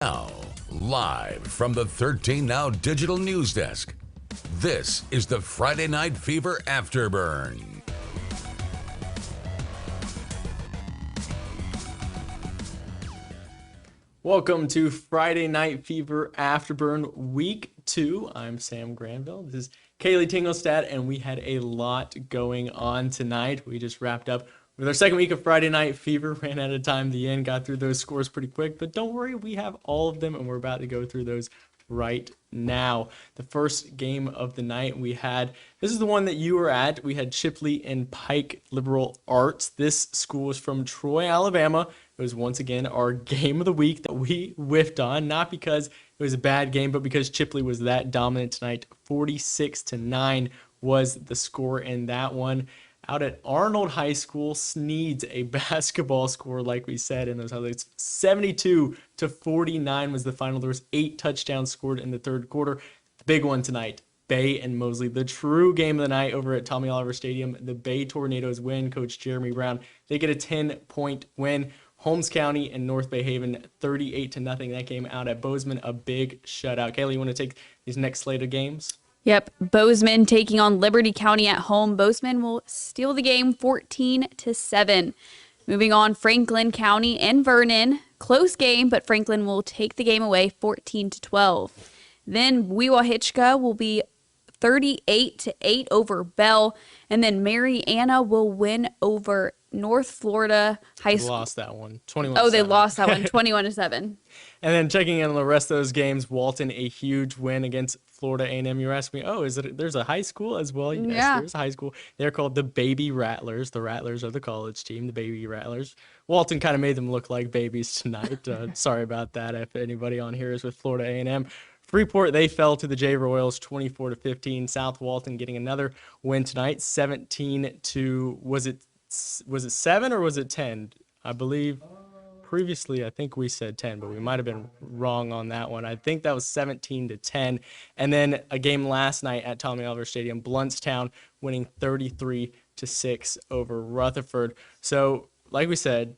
Now, live from the 13 Now Digital News Desk, this is the Friday Night Fever Afterburn. Welcome to Friday Night Fever Afterburn Week 2. I'm Sam Granville. This is Kaleigh Tingelstad, and we had a lot going on tonight. We just wrapped up with our second week of Friday Night Fever, ran out of time at the end, got through those scores pretty quick, but don't worry, we have all of them, and we're about to go through those right now. The first game of the night this is the one that you were at. We had Chipley and Pike Liberal Arts. This school is from Troy, Alabama. It was once again our game of the week that we whiffed on, not because it was a bad game, but because Chipley was that dominant tonight. 46-9 was the score in that one. Out at Arnold High School, Sneed's a basketball score, like we said in those highlights. 72-49 was the final. There was 8 touchdowns scored in the third quarter. The big one tonight, Bay and Mosley, the true game of the night over at Tommy Oliver Stadium. The Bay Tornadoes win. Coach Jeremy Brown, they get a 10-point win. Holmes County and North Bay Haven, 38-0. That game out at Bozeman, a big shutout. Kaylee, you want to take these next slate of games? Yep, Bozeman taking on Liberty County at home. Bozeman will steal the game 14-7. Moving on, Franklin County and Vernon. Close game, but Franklin will take the game away 14-12. Then Weewha-Hitchcock will be 38-8 over Bell. And then Marianna will win over North Florida High School. Lost that one, 21-7. Oh, they lost that one, 21-7. And then checking in on the rest of those games, Walton, a huge win against Florida A&M. You were asking me, there's a high school as well? Yes, yeah. There's a high school. They're called the Baby Rattlers. The Rattlers are the college team, the Baby Rattlers. Walton kind of made them look like babies tonight. Sorry about that if anybody on here is with Florida A&M. Freeport, they fell to the J Royals 24-15. South Walton getting another win tonight, 17 to, was it 7 or was it 10? I believe previously I think we said 10, but we might have been wrong on that one. I think that was 17-10. And then a game last night at Tommy Oliver Stadium, Bluntstown winning 33-6 over Rutherford. So like we said,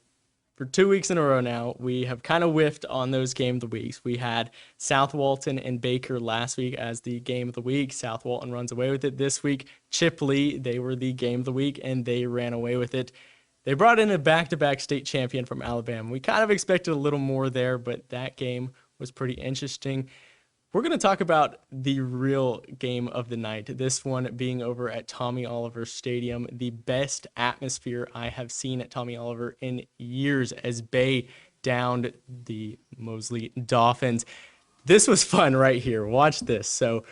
for 2 weeks in a row now, we have kind of whiffed on those game of the weeks. We had South Walton and Baker last week as the game of the week. South Walton runs away with it this week. Chipley, they were the game of the week, and they ran away with it. They brought in a back-to-back state champion from Alabama. We kind of expected a little more there, but that game was pretty interesting. We're going to talk about the real game of the night, this one being over at Tommy Oliver Stadium, the best atmosphere I have seen at Tommy Oliver in years as Bay downed the Mosley Dolphins. This was fun right here. Watch this. So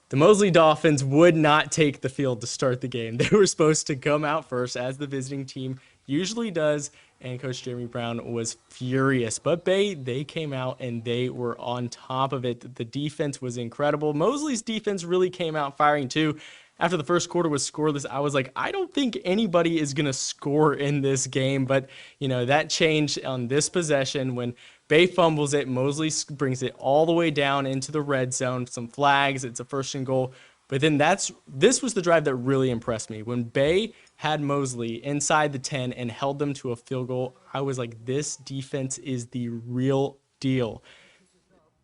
the Mosley Dolphins would not take the field to start the game. They were supposed to come out first, as the visiting team usually does, and Coach Jeremy Brown was furious. But Bay, they came out and they were on top of it. The defense was incredible. Mosley's defense really came out firing too. After the first quarter was scoreless, I was like, I don't think anybody is going to score in this game. But, that changed on this possession when Bay fumbles it. Mosley brings it all the way down into the red zone. Some flags. It's a 1st and goal. But then this was the drive that really impressed me. When Bay had Mosley inside the 10 and held them to a field goal, I was like, this defense is the real deal.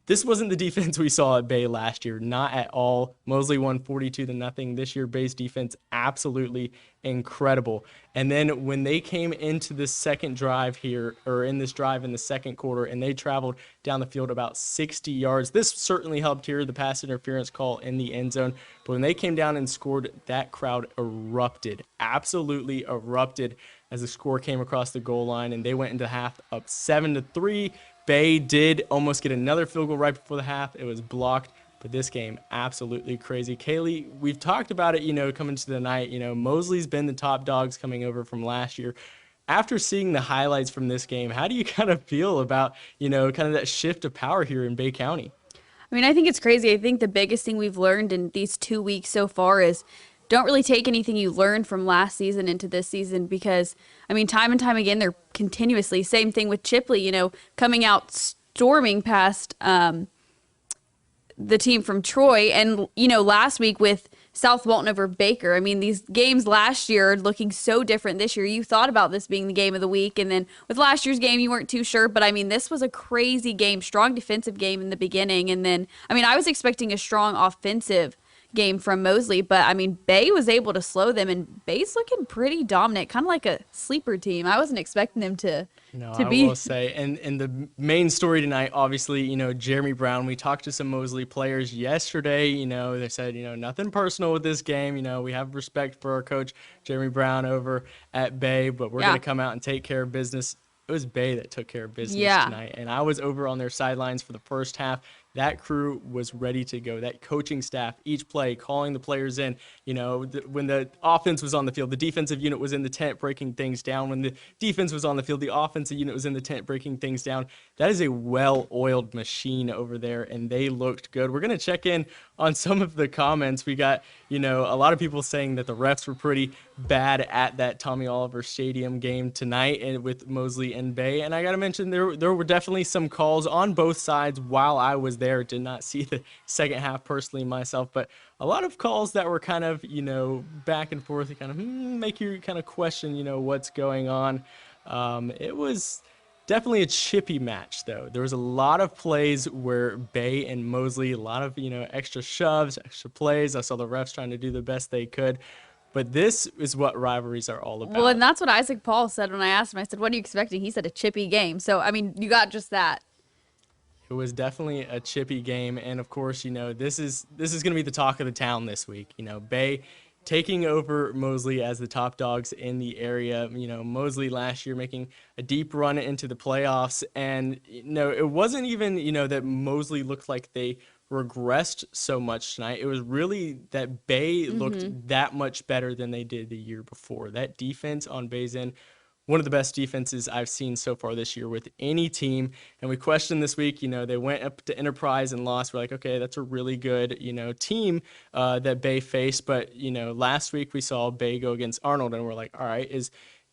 This wasn't the defense we saw at Bay last year, not at all. Mosley won 42-0. This year, Bay's defense absolutely incredible. And then when they came into this second drive here, or in this drive in the second quarter, and they traveled down the field about 60 yards, this certainly helped here, the pass interference call in the end zone. But when they came down and scored, that crowd erupted, absolutely erupted as the score came across the goal line, and they went into half up 7-3. Bay did almost get another field goal right before the half. It was blocked, but this game, absolutely crazy. Kaylee, we've talked about it, coming to the night. Mosley's been the top dogs coming over from last year. After seeing the highlights from this game, how do you kind of feel about, kind of that shift of power here in Bay County? I mean, I think it's crazy. I think the biggest thing we've learned in these 2 weeks so far is don't really take anything you learned from last season into this season because, I mean, time and time again, they're continuously, same thing with Chipley, coming out storming past the team from Troy. And, last week with South Walton over Baker. I mean, these games last year looking so different this year. You thought about this being the game of the week, and then with last year's game, you weren't too sure. But I mean, this was a crazy game, strong defensive game in the beginning, and then I mean, I was expecting a strong offensive game from Mosley, but I mean, Bay was able to slow them, and Bay's looking pretty dominant, kind of like a sleeper team. I wasn't expecting them to be. I will say, and the main story tonight, obviously, Jeremy Brown. We talked to some Mosley players yesterday. They said, nothing personal with this game. We have respect for our coach, Jeremy Brown, over at Bay, but we're going to come out and take care of business. It was Bay that took care of business tonight, and I was over on their sidelines for the first half. That crew was ready to go. That coaching staff, each play, calling the players in. When the offense was on the field, the defensive unit was in the tent breaking things down. When the defense was on the field, the offensive unit was in the tent breaking things down. That is a well-oiled machine over there, and they looked good. We're going to check in on some of the comments. We got, a lot of people saying that the refs were pretty bad at that Tommy Oliver Stadium game tonight and with Mosley and Bay. And I got to mention there were definitely some calls on both sides while I was there. Did not see the second half personally myself, but a lot of calls that were kind of, back and forth, kind of make you kind of question, what's going on. It was definitely a chippy match, though. There was a lot of plays where Bay and Mosley, a lot of, extra shoves, extra plays. I saw the refs trying to do the best they could. But this is what rivalries are all about. Well, and that's what Isaac Paul said when I asked him. I said, what are you expecting? He said a chippy game. So, I mean, you got just that. It was definitely a chippy game. And, of course, this is going to be the talk of the town this week. Bay taking over Mosley as the top dogs in the area. Mosley last year making a deep run into the playoffs. And, it wasn't even, that Mosley looked like they regressed so much tonight. It was really that Bay looked that much better than they did the year before. That defense on Bay's end, one of the best defenses I've seen so far this year with any team. And we questioned this week, they went up to Enterprise and lost. We're like, okay, that's a really good, team that Bay faced. But, last week we saw Bay go against Arnold, and we're like, all right,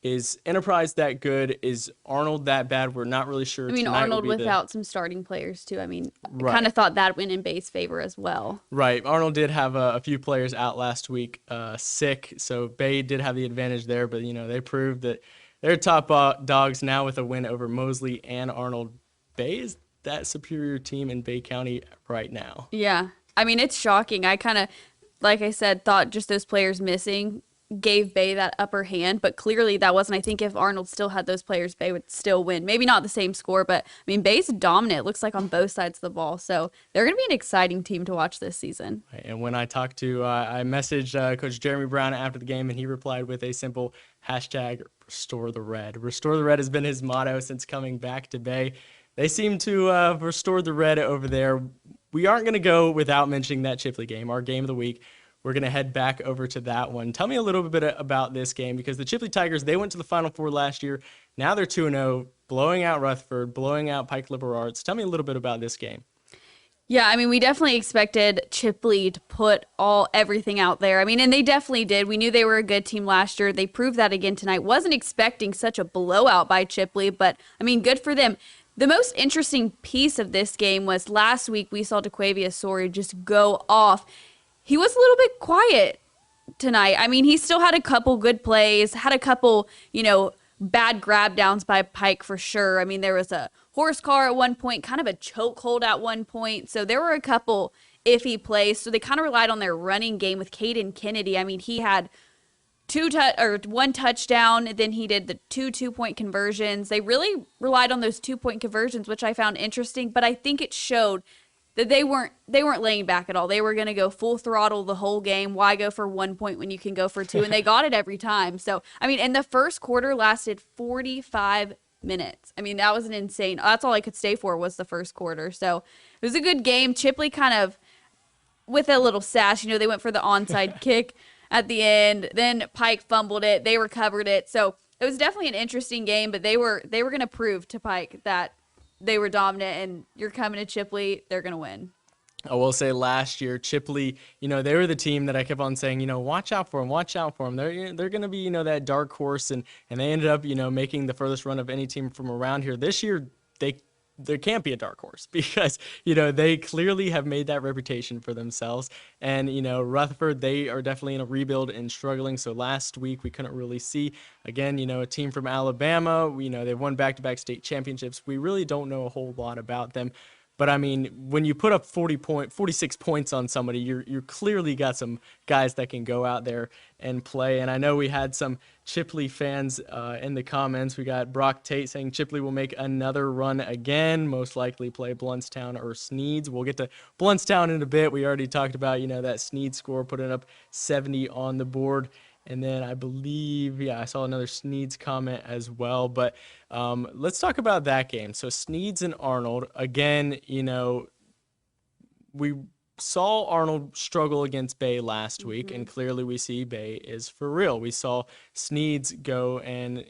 is Enterprise that good? Is Arnold that bad? We're not really sure. I mean, Arnold without some starting players, too. I mean, I kind of thought that went in Bay's favor as well. Right. Arnold did have a few players out last week sick, so Bay did have the advantage there. But, they proved that they're top dogs now with a win over Mosley and Arnold. Bay is that superior team in Bay County right now. Yeah. I mean, it's shocking. I kind of, like I said, thought just those players missing gave Bay that upper hand, but clearly that wasn't. I think if Arnold still had those players, Bay would still win. Maybe not the same score, but I mean, Bay's dominant, it looks like, on both sides of the ball. So they're going to be an exciting team to watch this season. And when I talked to, I messaged Coach Jeremy Brown after the game, and he replied with a simple hashtag restore the red. Restore the red has been his motto since coming back to Bay. They seem to restore the red over there. We aren't going to go without mentioning that Chipley game, our game of the week. We're going to head back over to that one. Tell me a little bit about this game, because the Chipley Tigers, they went to the Final Four last year. Now they're 2-0, blowing out Rutherford, blowing out Pike Liberal Arts. Tell me a little bit about this game. Yeah, I mean, we definitely expected Chipley to put everything out there. I mean, and they definitely did. We knew they were a good team last year. They proved that again tonight. Wasn't expecting such a blowout by Chipley, but, I mean, good for them. The most interesting piece of this game was last week we saw DeQuavia Sori just go off. He was a little bit quiet tonight. I mean, he still had a couple good plays, had a couple, bad grab downs by Pike for sure. I mean, there was a horse car at one point, kind of a chokehold at one point. So there were a couple iffy plays. So they kind of relied on their running game with Caden Kennedy. I mean, he had one touchdown, then he did the 2-2-point conversions. They really relied on those 2-point conversions, which I found interesting, but I think it showed that they weren't laying back at all. They were going to go full throttle the whole game. Why go for 1 point when you can go for 2? And they got it every time. So, I mean, and the first quarter lasted 45 minutes. I mean, that was an insane. That's all I could stay for was the first quarter. So it was a good game. Chipley kind of, with a little sass, they went for the onside kick at the end. Then Pike fumbled it. They recovered it. So it was definitely an interesting game, but they were going to prove to Pike that they were dominant, and you're coming to Chipley, they're going to win. I will say last year, Chipley, they were the team that I kept on saying, watch out for them, watch out for them. They're going to be, that dark horse, and they ended up, making the furthest run of any team from around here. This year, they there can't be a dark horse because, they clearly have made that reputation for themselves. And, Rutherford, they are definitely in a rebuild and struggling. So last week we couldn't really see, again, a team from Alabama, they've won back-to-back state championships. We really don't know a whole lot about them. But I mean, when you put up 46 points on somebody, you're clearly got some guys that can go out there and play. And I know we had some Chipley fans in the comments. We got Brock Tate saying Chipley will make another run again, most likely play Bluntstown or Sneeds. We'll get to Bluntstown in a bit. We already talked about, that Sneeds score, putting up 70 on the board. And then I believe, I saw another Sneeds comment as well. But let's talk about that game. So Sneeds and Arnold, again, we saw Arnold struggle against Bay last week, and clearly we see Bay is for real. We saw Sneeds go and,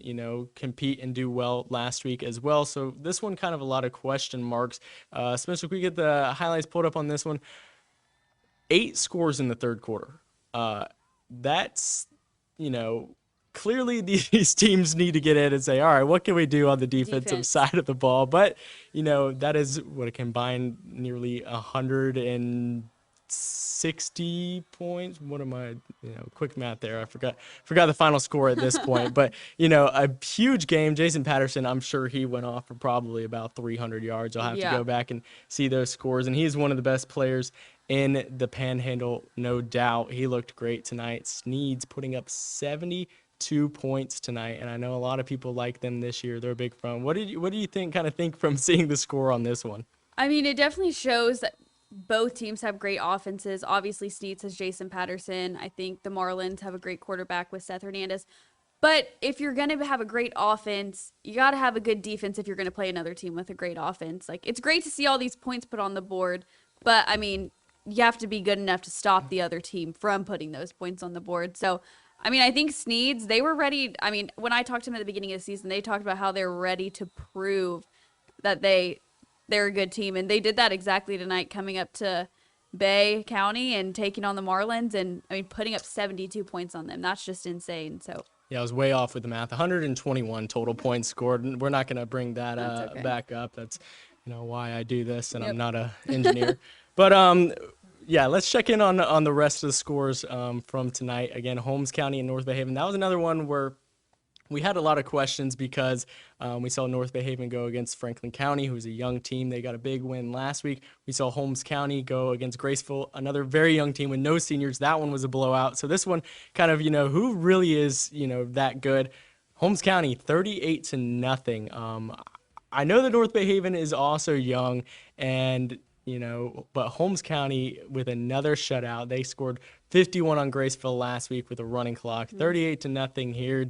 compete and do well last week as well. So this one kind of a lot of question marks, especially if we get the highlights pulled up on this one. 8 scores in the third quarter. That's... clearly these teams need to get in and say, all right, what can we do on the defensive side of the ball? But, that is what a combined nearly 160 points. What am I, quick math there. I forgot the final score at this point. But, a huge game. Jason Patterson, I'm sure he went off for probably about 300 yards. I'll have to go back and see those scores. And he's one of the best players in the Panhandle, no doubt. He looked great tonight. Sneeds putting up 72 points tonight, and I know a lot of people like them this year. They're a big fan. What do you think from seeing the score on this one? I mean, it definitely shows that both teams have great offenses. Obviously, Sneeds has Jason Patterson. I think the Marlins have a great quarterback with Seth Hernandez. But if you're going to have a great offense, you got to have a good defense if you're going to play another team with a great offense. Like, it's great to see all these points put on the board, but, I mean, you have to be good enough to stop the other team from putting those points on the board. So, I mean, I think Sneeds, they were ready. I mean, when I talked to them at the beginning of the season, they talked about how they're ready to prove that they're a good team. And they did that exactly tonight, coming up to Bay County and taking on the Marlins and, I mean, putting up 72 points on them. That's just insane. So. Yeah, I was way off with the math. 121 total points scored. We're not going to bring that okay. back up. That's, why I do this, and I'm not an engineer. But, yeah, let's check in on the rest of the scores from tonight. Again, Holmes County and North Bay Haven. That was another one where we had a lot of questions because we saw North Bay Haven go against Franklin County, who's a young team. They got a big win last week. We saw Holmes County go against Graceville, another very young team with no seniors. That one was a blowout. So this one kind of, who really is, that good? Holmes County, 38-0. I know that North Bay Haven is also young, and but Holmes County with another shutout. They scored 51 on Graceville last week with a running clock, 38-0 here.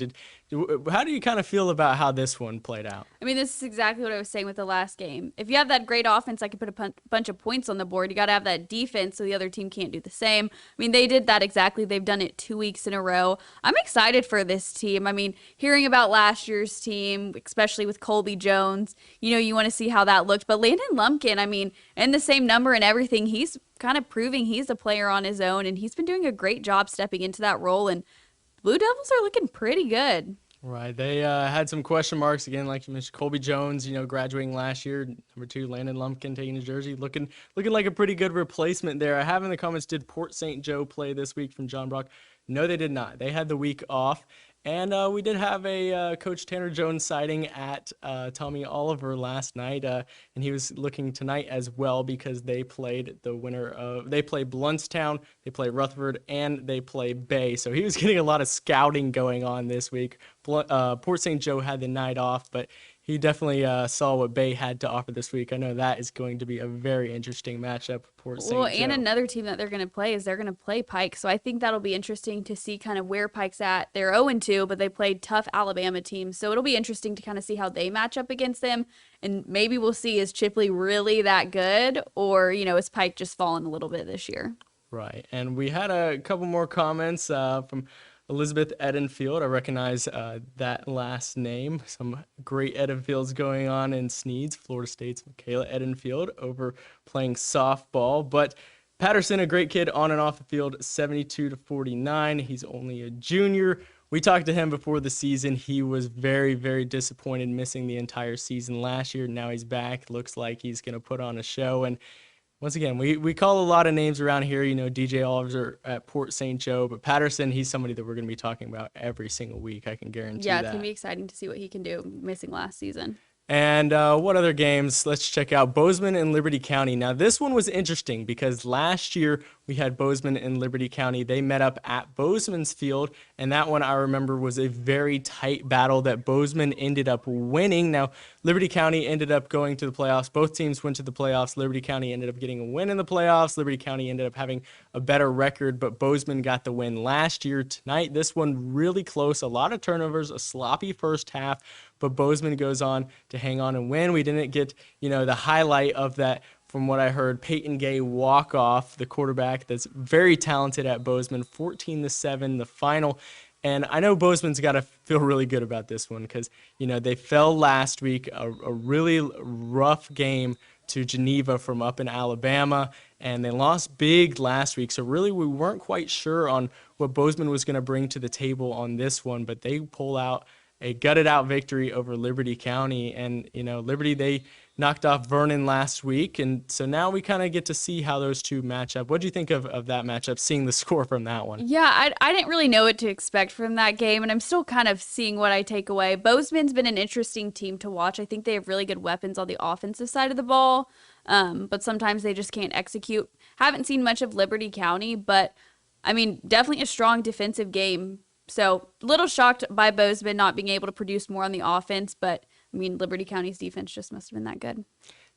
How do you kind of feel about how this one played out? I mean, this is exactly what I was saying with the last game. If you have that great offense that can put a bunch of points on the board, you got to have that defense so the other team can't do the same. I mean, they did that exactly. They've done it 2 weeks in a row. I'm excited for this team. I mean, hearing about last year's team, especially with Colby Jones, you want to see how that looked. But Landon Lumpkin, I mean, in the same number and everything, he's kind of proving he's a player on his own, and he's been doing a great job stepping into that role, and Blue Devils are looking pretty good. Right. They had some question marks, again, like you mentioned, Colby Jones, graduating last year. Number 2, Landon Lumpkin taking his jersey, looking like a pretty good replacement there. I have in the comments, did Port St. Joe play this week from John Brock? No, they did not. They had the week off. And we did have a Coach Tanner Jones sighting at Tommy Oliver last night, and he was looking tonight as well because they played the winner of, they played Bluntstown, they played Rutherford, and they played Bay. So he was getting a lot of scouting going on this week. Port St. Joe had the night off, but he definitely saw what Bay had to offer this week. I know that is going to be a very interesting matchup for Port St. Joe. Well, and another team that they're going to play is they're going to play Pike. So I think that'll be interesting to see kind of where Pike's at. They're 0-2, but they played tough Alabama teams. So it'll be interesting to kind of see how they match up against them. And maybe we'll see, is Chipley really that good? Or, is Pike just falling a little bit this year? Right. And we had a couple more comments from Elizabeth Edenfield. I recognize that last name. Some great Edenfields going on in Sneeds. Florida State's Michaela Edenfield over playing softball. But Patterson, a great kid on and off the field, 72-49. He's only a junior. we talked to him before the season. He was very, very disappointed missing the entire season last year. Now he's back. Looks like he's going to put on a show. And once again, we call a lot of names around here. DJ Oliver at Port St. Joe, but Patterson, he's somebody that we're going to be talking about every single week. I can guarantee Yeah, that. it's going to be exciting to see what he can do missing last season. And what other games? Let's check out Bozeman and Liberty County. Now, this one was interesting because last year we had Bozeman and Liberty County. They met up at Bozeman's field, and that one I remember was a very tight battle that Bozeman ended up winning. Now, Liberty County ended up going to the playoffs. Both teams went to the playoffs. Liberty County ended up getting a win in the playoffs. Liberty County ended up having a better record, but Bozeman got the win last year. Tonight, this one really close. A lot of turnovers, a sloppy first half, but Bozeman goes on to hang on and win. We didn't get, the highlight of that, from what I heard, Peyton Gay walk-off, the quarterback that's very talented at Bozeman, 14-7, the final. And I know Bozeman's got to feel really good about this one because, they fell last week, a really rough game to Geneva from up in Alabama, and they lost big last week. So really we weren't quite sure on what Bozeman was going to bring to the table on this one, but they pull out a gutted-out victory over Liberty County. And, Liberty, they knocked off Vernon last week, and so now we kind of get to see how those two match up. What do you think of that matchup, seeing the score from that one? Yeah, I didn't really know what to expect from that game, and I'm still kind of seeing what I take away. Bozeman's been an interesting team to watch. I think they have really good weapons on the offensive side of the ball, but sometimes they just can't execute. Haven't seen much of Liberty County, but, definitely a strong defensive game. So, a little shocked by Bozeman not being able to produce more on the offense, but, Liberty County's defense just must have been that good.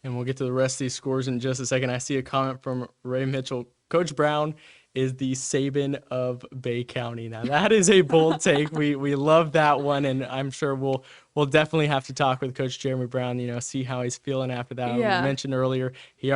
And we'll get to the rest of these scores in just a second. I see a comment from Ray Mitchell. Coach Brown is the Saban of Bay County. Now, that is a bold take. We love that one, and I'm sure we'll definitely have to talk with Coach Jeremy Brown, see how he's feeling after that. Yeah. We mentioned earlier, he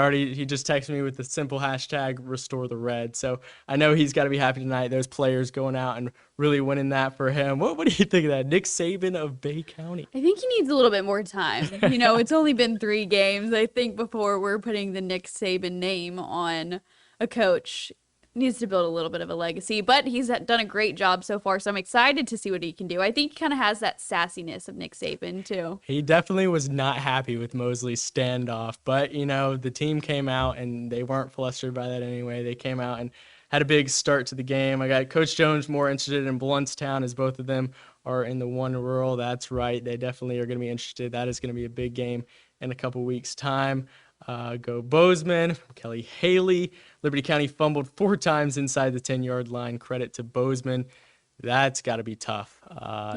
just texted me with the simple hashtag restore the red. So I know he's got to be happy tonight. Those players going out and really winning that for him. What do you think of that? Nick Saban of Bay County. I think he needs a little bit more time. It's only been 3 games, I think, before we're putting the Nick Saban name on a coach. Needs to build a little bit of a legacy, but he's done a great job so far, so I'm excited to see what he can do. I think he kind of has that sassiness of Nick Saban, too. He definitely was not happy with Mosley's standoff, but, the team came out, and they weren't flustered by that anyway. They came out and had a big start to the game. I got Coach Jones more interested in Bluntstown, as both of them are in the one rural. That's right. They definitely are going to be interested. That is going to be a big game in a couple weeks' time. Go Bozeman, Kelly Haley. Liberty County fumbled 4 times inside the 10-yard line. Credit to Bozeman. That's got to be tough.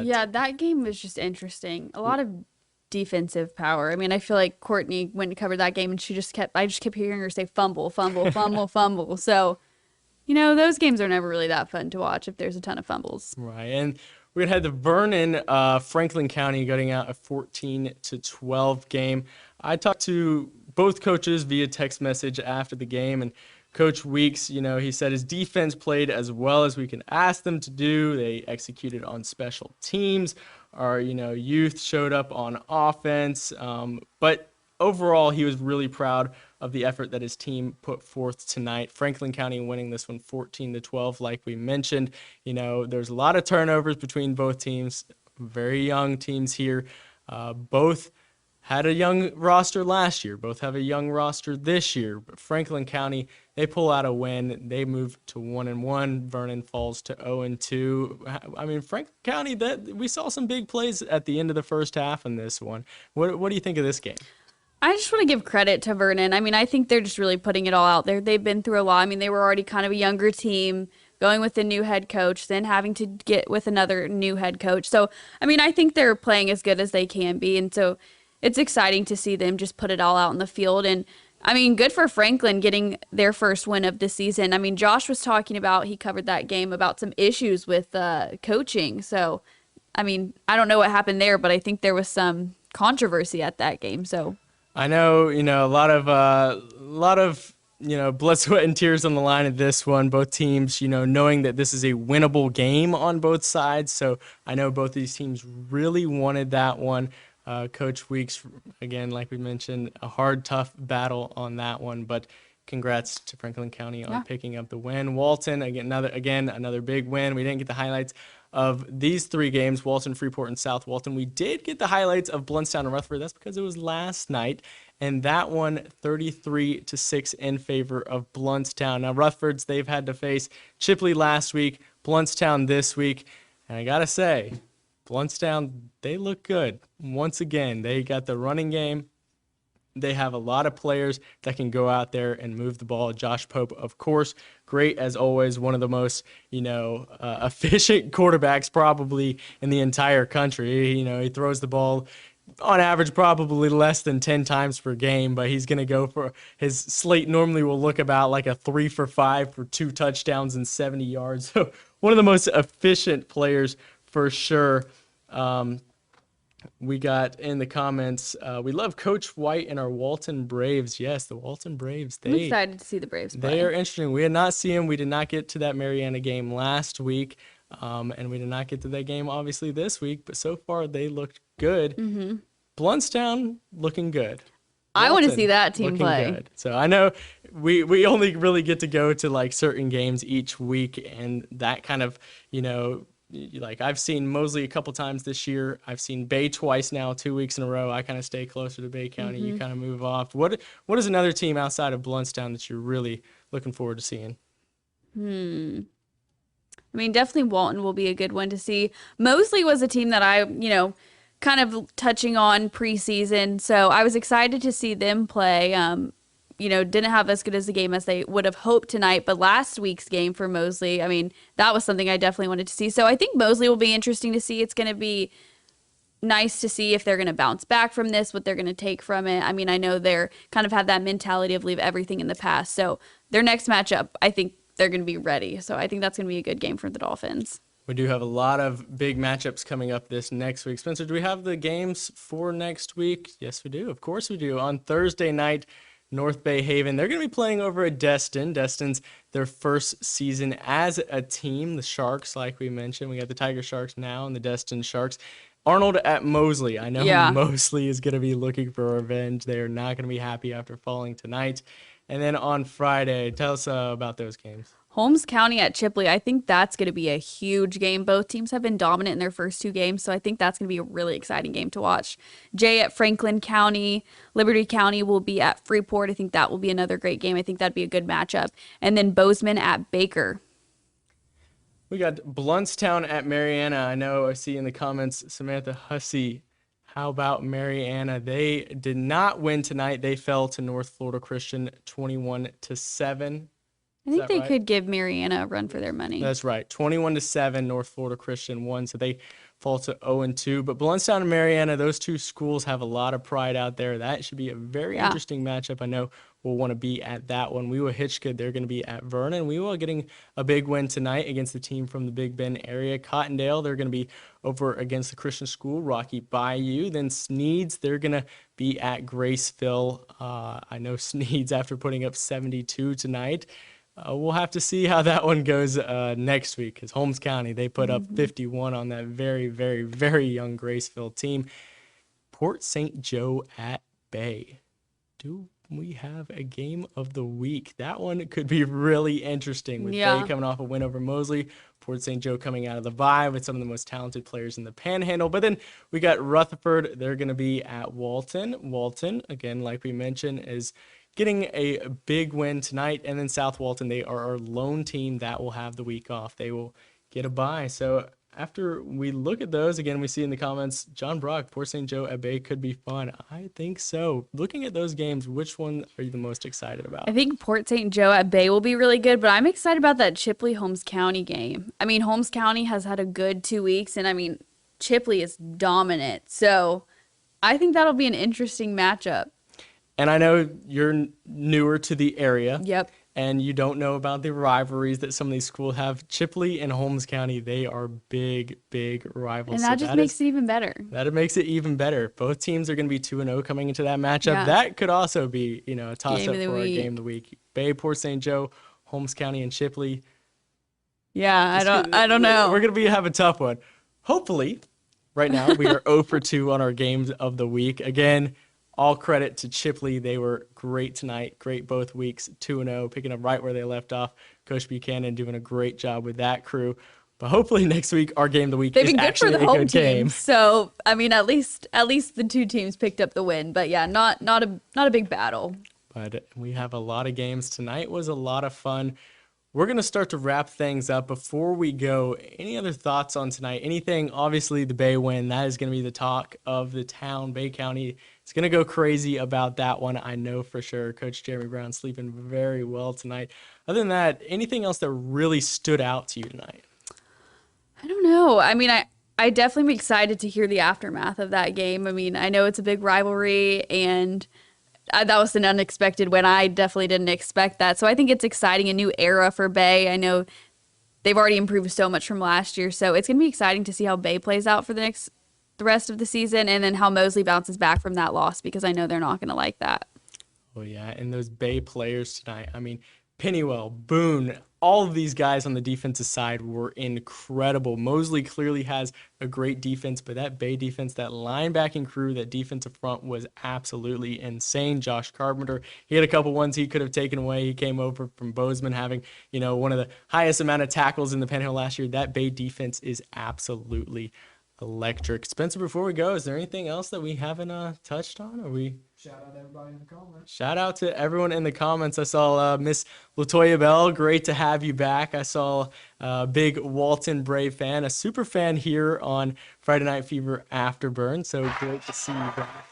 Yeah, that game was just interesting. A lot of defensive power. I feel like Courtney went and covered that game, and I just kept hearing her say fumble, fumble, fumble, fumble. So, those games are never really that fun to watch if there's a ton of fumbles. Right, and we're going to head to Vernon, Franklin County, getting out a 14-12 game. I talked to both coaches via text message after the game, and Coach Weeks, he said his defense played as well as we can ask them to do. They executed on special teams. Our, youth showed up on offense, but overall, he was really proud of the effort that his team put forth tonight. Franklin County winning this one 14-12, like we mentioned. There's a lot of turnovers between both teams, very young teams here. Both had a young roster last year. Both have a young roster this year. But Franklin County, they pull out a win. They move to 1-1. Vernon falls to 0-2. Franklin County, we saw some big plays at the end of the first half in this one. What do you think of this game? I just want to give credit to Vernon. I think they're just really putting it all out there. They've been through a lot. They were already kind of a younger team, going with a new head coach, then having to get with another new head coach. So, I think they're playing as good as they can be. And so it's exciting to see them just put it all out in the field. And, good for Franklin getting their first win of the season. Josh was talking about, he covered that game, about some issues with coaching. So, I don't know what happened there, but I think there was some controversy at that game. So I know, a lot of blood, sweat, and tears on the line of this one. Both teams, knowing that this is a winnable game on both sides. So I know both these teams really wanted that one. Coach Weeks, again, like we mentioned, a hard, tough battle on that one. But congrats to Franklin County on picking up the win. Walton, another big win. We didn't get the highlights of these three games, Walton, Freeport, and South Walton. We did get the highlights of Bluntstown and Rutherford. That's because it was last night, and that one 33-6 in favor of Bluntstown. Now, Rutherford's, they've had to face Chipley last week, Bluntstown this week, and I gotta say, Bluntstown, they look good. Once again, they got the running game. They have a lot of players that can go out there and move the ball. Josh Pope, of course, great as always, one of the most, efficient quarterbacks probably in the entire country. He throws the ball on average probably less than 10 times per game, but he's going to go for his slate normally will look about like a 3 for 5 for 2 touchdowns and 70 yards. So one of the most efficient players for sure. We got in the comments, we love Coach White and our Walton Braves. Yes, the Walton Braves. I'm excited to see the Braves play. They are interesting. We had not seen them. We did not get to that Mariana game last week, and we did not get to that game, obviously, this week. But so far, they looked good. Mm-hmm. Bluntstown looking good. I want to see that team play. Good. So I know we only really get to go to like certain games each week, and that kind of, like I've seen Mosley a couple times this year. I've seen Bay twice now, 2 weeks in a row. I kind of stay closer to Bay County. You kind of move off. What is another team outside of Bluntstown that you're really looking forward to seeing? I mean, definitely Walton will be a good one to see. Mosley was a team that I, kind of touching on preseason. So I was excited to see them play. Didn't have as good as a game as they would have hoped tonight. But last week's game for Mosley, I mean, that was something I definitely wanted to see. So I think Mosley will be interesting to see. It's going to be nice to see if they're going to bounce back from this, what they're going to take from it. I mean, I know they're kind of have that mentality of leave everything in the past. So their next matchup, I think they're going to be ready. So I think that's going to be a good game for the Dolphins. We do have a lot of big matchups coming up this next week. Spencer, do we have the games for next week? Yes, we do. Of course we do. On Thursday night, North Bay Haven, they're going to be playing over at Destin. Destin's their first season as a team. The Sharks, like we mentioned, we got the Tiger Sharks now and the Destin Sharks. Arnold at Mosley. I know Mosley is going to be looking for revenge. They are not going to be happy after falling tonight. And then on Friday, tell us about those games. Holmes County at Chipley, I think that's going to be a huge game. Both teams have been dominant in their first two games, so I think that's going to be a really exciting game to watch. Jay at Franklin County, Liberty County will be at Freeport. I think that will be another great game. I think that'd be a good matchup. And then Bozeman at Baker. We got Bluntstown at Mariana. I know I see in the comments Samantha Hussey. How about Mariana? They did not win tonight. They fell to North Florida Christian 21-7. I think they could give Mariana a run for their money. That's right. 21-7, North Florida Christian won, so they fall to 0-2. But Bluntstown and Mariana, those two schools have a lot of pride out there. That should be a very interesting matchup. I know we'll want to be at that one. We will Hitchcock. They're going to be at Vernon. We will getting a big win tonight against the team from the Big Bend area. Cottondale, they're going to be over against the Christian school, Rocky Bayou. Then Sneeds, they're going to be at Graceville. I know Sneeds, after putting up 72 tonight, we'll have to see how that one goes next week, because Holmes County, they put up 51 on that very, very, very young Graceville team. Port St. Joe at Bay. Do we have a game of the week? That one could be really interesting with Bay coming off a win over Mosley. Port St. Joe coming out of the bye with some of the most talented players in the Panhandle. But then we got Rutherford. They're going to be at Walton. Walton, again, like we mentioned, is getting a big win tonight. And then South Walton, they are our lone team that will have the week off. They will get a bye. So after we look at those, again, we see in the comments, John Brock, Port St. Joe at Bay could be fun. I think so. Looking at those games, which one are you the most excited about? I think Port St. Joe at Bay will be really good, but I'm excited about that Chipley-Holmes County game. I mean, Holmes County has had a good 2 weeks, and I mean, Chipley is dominant. So I think that'll be an interesting matchup. And I know you're newer to the area. Yep. And you don't know about the rivalries that some of these schools have. Chipley and Holmes County, they are big, big rivals. And that just makes it even better. That makes it even better. Both teams are going to be 2-0 coming into that matchup. Yeah. That could also be, a toss-up for our game of the week. Bay, Port St. Joe, Holmes County, and Chipley. Yeah, I don't know. We're going to have a tough one. Hopefully, right now, we are 0-2 on our games of the week. Again, all credit to Chipley. They were great tonight. Great both weeks. 2-0, picking up right where they left off. Coach Buchanan doing a great job with that crew. But hopefully next week, our game of the week They've is been good for actually the a home good team. game. So, I mean, at least the two teams picked up the win. But yeah, not a big battle. But we have a lot of games. Tonight was a lot of fun. We're going to start to wrap things up. Before we go, any other thoughts on tonight? Anything? Obviously, the Bay win. That is going to be the talk of the town. Bay County is going to go crazy about that one. I know for sure. Coach Jeremy Brown sleeping very well tonight. Other than that, anything else that really stood out to you tonight? I don't know. I mean, I definitely am excited to hear the aftermath of that game. I mean, I know it's a big rivalry, and that was an unexpected win. I definitely didn't expect that. So I think it's exciting, a new era for Bay. I know they've already improved so much from last year, so it's going to be exciting to see how Bay plays out for the rest of the season, and then how Mosley bounces back from that loss, because I know they're not going to like that. Oh, yeah, and those Bay players tonight, I mean, Pennywell, Boone, all of these guys on the defensive side were incredible. Mosley clearly has a great defense, but that Bay defense, that linebacking crew, that defensive front was absolutely insane. Josh Carpenter, he had a couple ones he could have taken away. He came over from Bozeman having, one of the highest amount of tackles in the Panhandle last year. That Bay defense is absolutely electric. Spencer, before we go, is there anything else that we haven't touched on? Shout out to everybody in the comments. Shout out to everyone in the comments. I saw Miss Latoya Bell. Great to have you back. I saw a big Walton Brave fan, a super fan here on Friday Night Fever Afterburn. So great to see you back.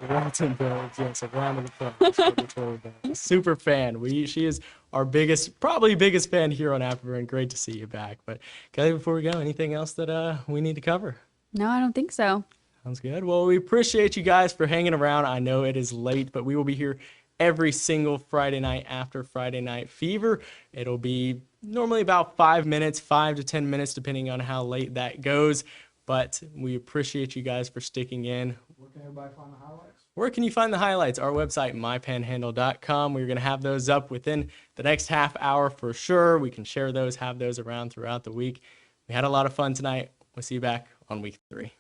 Walton Braves, yes, a round of applause for Latoya Bell. Super fan. She is our probably biggest fan here on Afterburn. Great to see you back. But Kaleigh, before we go, anything else that we need to cover? No, I don't think so. Sounds good. Well, we appreciate you guys for hanging around. I know it is late, but we will be here every single Friday night after Friday Night Fever. It'll be normally about 5 minutes, 5 to 10 minutes, depending on how late that goes. But we appreciate you guys for sticking in. Where can everybody find the highlights? Where can you find the highlights? Our website, mypanhandle.com. We're going to have those up within the next half hour for sure. We can share those, have those around throughout the week. We had a lot of fun tonight. We'll see you back on week 3.